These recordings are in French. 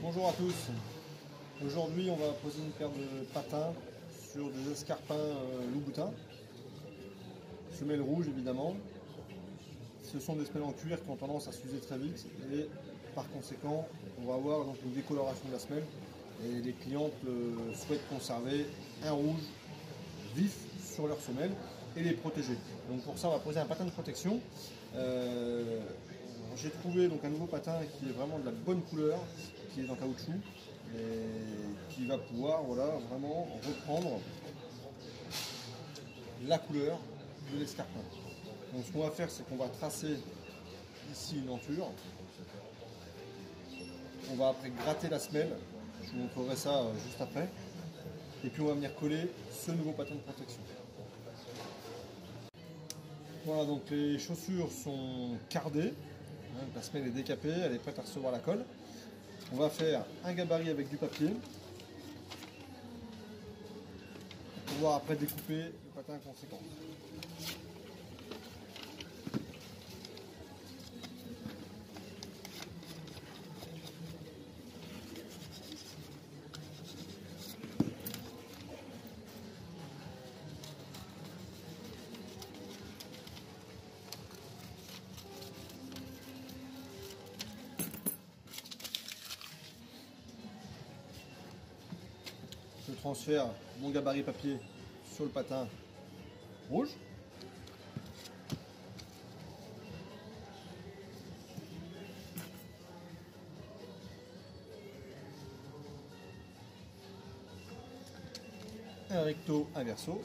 Bonjour à tous. Aujourd'hui, on va poser une paire de patins sur des escarpins Louboutin. Semelles rouges évidemment. Ce sont des semelles en cuir qui ont tendance à s'user très vite et par conséquent, on va avoir donc une décoloration de la semelle et les clientes souhaitent conserver un rouge vif sur leurs semelles et les protéger. Donc pour ça, on va poser un patin de protection. J'ai trouvé donc un nouveau patin qui est vraiment de la bonne couleur, qui est en caoutchouc et qui va pouvoir vraiment reprendre la couleur de l'escarpin. Donc ce qu'on va faire, c'est qu'on va tracer ici une denture. On va après gratter la semelle, je vous montrerai ça juste après. Et puis on va venir coller ce nouveau patin de protection. Voilà, donc les chaussures sont cardées. La semelle est décapée, elle est prête à recevoir la colle. On va faire un gabarit avec du papier pour pouvoir après découper le patin conséquent. Je transfère mon gabarit papier sur le patin rouge. Un recto, un verso.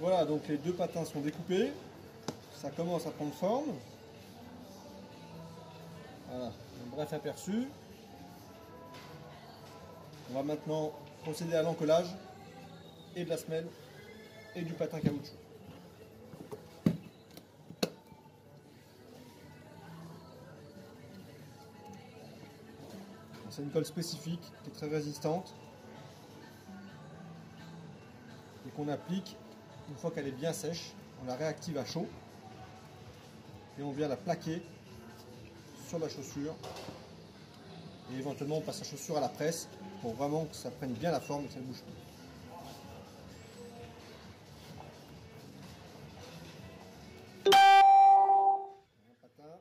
Voilà, donc les deux patins sont découpés. Ça commence à prendre forme. Voilà, un bref aperçu. On va maintenant procéder à l'encollage et de la semelle et du patin caoutchouc. C'est une colle spécifique qui est très résistante et qu'on applique une fois qu'elle est bien sèche. On la réactive à chaud et on vient la plaquer sur la chaussure et éventuellement on passe la chaussure à la presse pour vraiment que ça prenne bien la forme et que ça ne bouge pas. Un patin.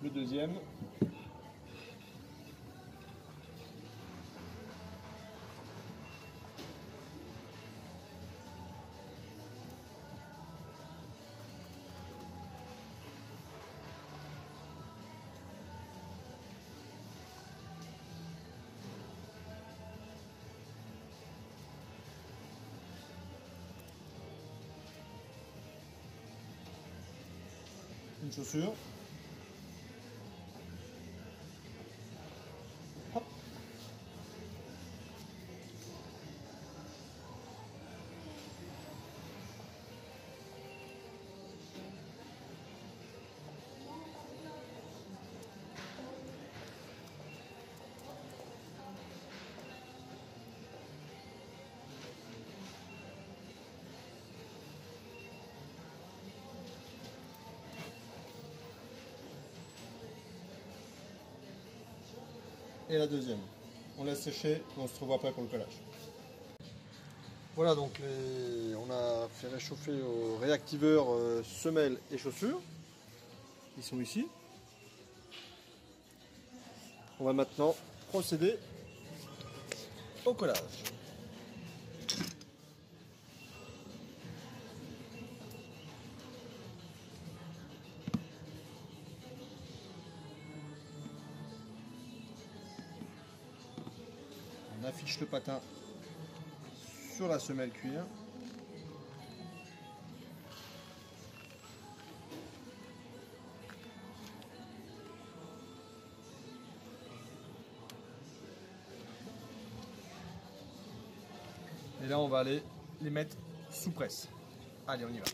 Le deuxième. Une chaussure. Hop. Et la deuxième. On laisse sécher et on se revoit après pour le collage. Voilà, donc on a fait réchauffer au réactiveur semelles et chaussures. Ils sont ici. On va maintenant procéder au collage. On affiche le patin sur la semelle cuir. Et là, on va aller les mettre sous presse. Allez, on y va.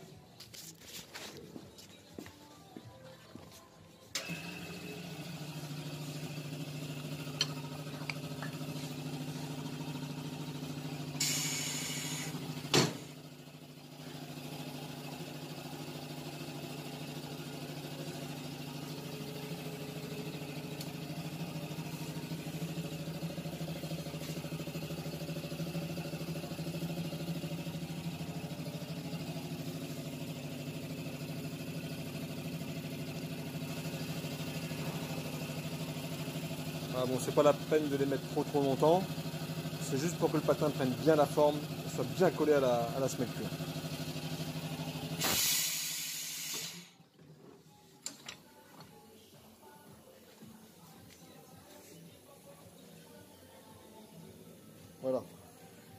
Ah bon, c'est pas la peine de les mettre trop longtemps, c'est juste pour que le patin prenne bien la forme et soit bien collé à la semelle cuir. Voilà.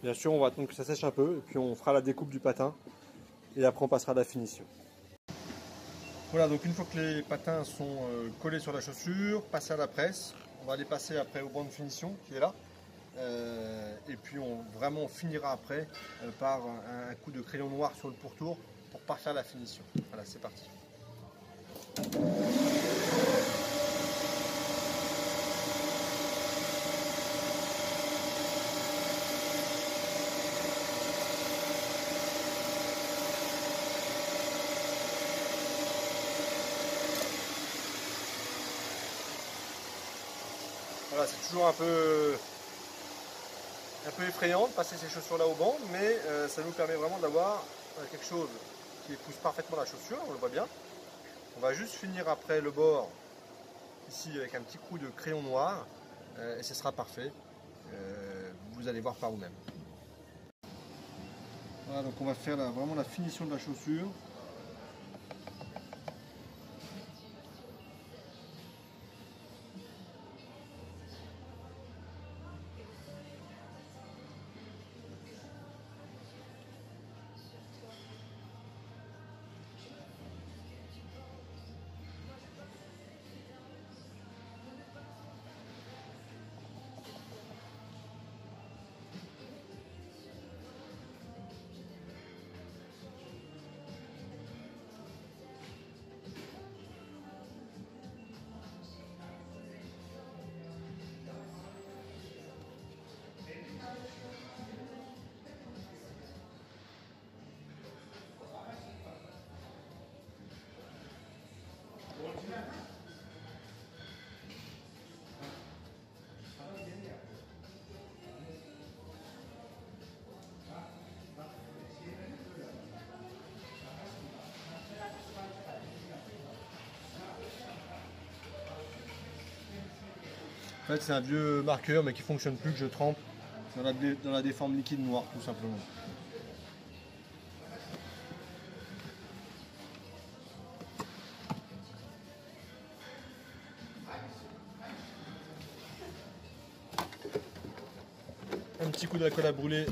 Bien sûr, on va attendre que ça sèche un peu et puis on fera la découpe du patin et après on passera à la finition. Voilà, donc une fois que les patins sont collés sur la chaussure, passer à la presse. On va les passer après au banc de finition qui est là. Et puis on finira après par un coup de crayon noir sur le pourtour pour parfaire la finition. Voilà, c'est parti. Voilà, c'est toujours un peu effrayant de passer ces chaussures-là au banc, mais ça nous permet vraiment d'avoir quelque chose qui épouse parfaitement la chaussure, on le voit bien. On va juste finir après le bord, ici avec un petit coup de crayon noir, et ce sera parfait. Vous allez voir par vous-même. Voilà, donc on va faire vraiment la finition de la chaussure. En fait, c'est un vieux marqueur mais qui ne fonctionne plus, que je trempe dans la déforme liquide noire tout simplement. Un petit coup d'alcool à brûler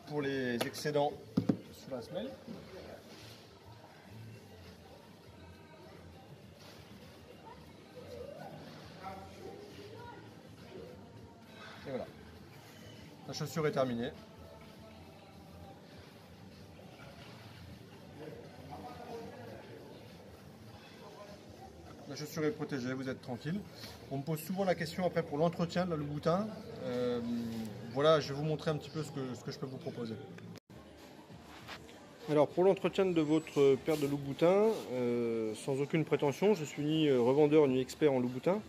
pour les excédents sur la semelle. Et voilà. La chaussure est terminée. La chaussure est protégée, vous êtes tranquille. On me pose souvent la question après pour l'entretien de la Louboutin. Voilà, je vais vous montrer un petit peu ce que je peux vous proposer. Alors pour l'entretien de votre paire de Louboutin, sans aucune prétention, je suis ni revendeur ni expert en Louboutin.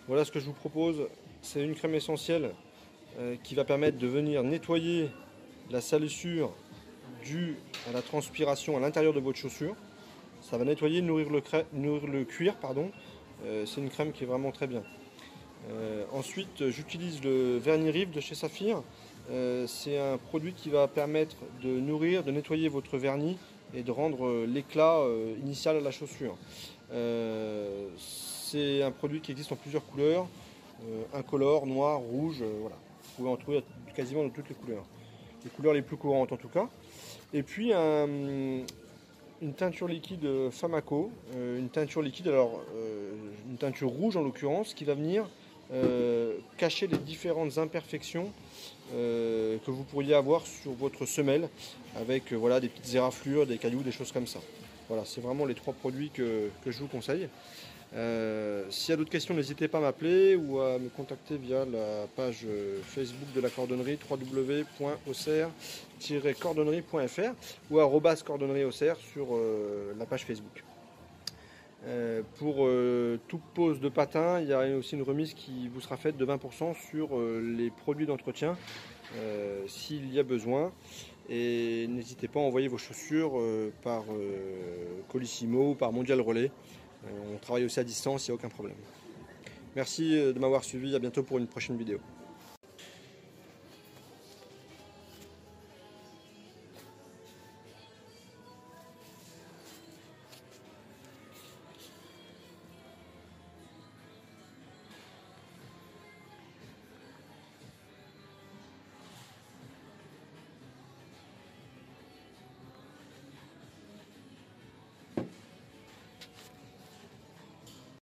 Voilà ce que je vous propose, c'est une crème essentielle qui va permettre de venir nettoyer la salissure due à la transpiration à l'intérieur de votre chaussure. Ça va nettoyer, nourrir le cuir, pardon. C'est une crème qui est vraiment très bien. Ensuite, j'utilise le vernis Rive de chez Saphir. C'est un produit qui va permettre de nourrir, de nettoyer votre vernis et de rendre l'éclat initial à la chaussure. C'est un produit qui existe en plusieurs couleurs, incolore, noir, rouge, voilà. Vous pouvez en trouver quasiment de toutes les couleurs les plus courantes en tout cas. Et puis une teinture liquide Famaco, une teinture liquide, alors une teinture rouge en l'occurrence, qui va venir cacher les différentes imperfections que vous pourriez avoir sur votre semelle avec voilà, des petites éraflures, des cailloux, des choses comme ça. Voilà, c'est vraiment les 3 produits que je vous conseille. S'il y a d'autres questions, n'hésitez pas à m'appeler ou à me contacter via la page Facebook de la cordonnerie www.auxerre-cordonnerie.fr ou @cordonnerieauxerre sur la page Facebook. Pour toute pose de patin, il y a aussi une remise qui vous sera faite de 20% sur les produits d'entretien s'il y a besoin. Et n'hésitez pas à envoyer vos chaussures par Colissimo ou par Mondial Relais. On travaille aussi à distance, il n'y a aucun problème. Merci de m'avoir suivi, à bientôt pour une prochaine vidéo.